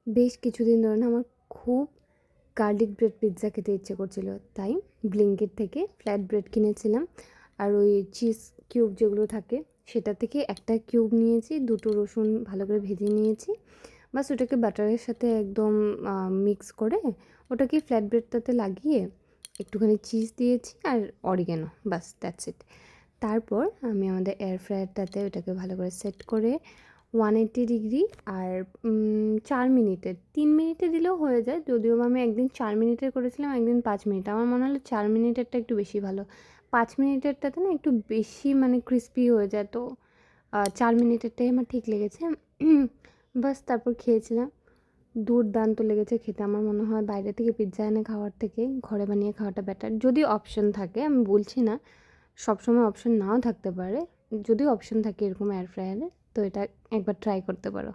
বেশ কিছুদিন ধরে না আমার খুব গার্লিক ব্রেড পিৎজা খেতে ইচ্ছে করছিল, তাই ব্লিঙ্কিট থেকে ফ্ল্যাট ব্রেড কিনেছিলাম। আর ওই চিজ কিউব যেগুলো থাকে সেটা থেকে একটা কিউব নিয়েছি, দুটো রসুন ভালো করে ভেজে নিয়েছি, বাস ওটাকে বাটারের সাথে একদম মিক্স করে ওটাকে ফ্ল্যাট ব্রেডটাতে লাগিয়ে একটুখানি চিজ দিয়েছি আর অরিগ্যানো, বাস দ্যাটস ইট। তারপর আমি আমাদের এয়ার ফ্রায়ারটাতে ওটাকে ভালো করে সেট করে 180 ডিগ্রি আর 4 মিনিটের, 3 মিনিটে দিলেও হয়ে যায়, যদিও আমি একদিন 4 মিনিটের করেছিলাম, একদিন 5 মিনিট। আমার মনে হলো 4 মিনিটেরটা একটু বেশি ভালো, 5 মিনিটেরটাতে না একটু বেশি মানে ক্রিস্পি হয়ে যায়, তো 4 মিনিটেরটাই আমার ঠিক লেগেছে। বাস তারপর খেয়েছিলাম, দুর্দান্ত লেগেছে খেতে। আমার মনে হয় বাইরে থেকে পিৎজা এনে খাওয়ার থেকে ঘরে বানিয়ে খাওয়াটা বেটার, যদি অপশন থাকে। আমি বলছি না সবসময় অপশন নাও থাকতে পারে, যদি অপশন থাকে এরকম এয়ার ফ্রায়ারে, তো এটা একবার ট্রাই করতে পারো।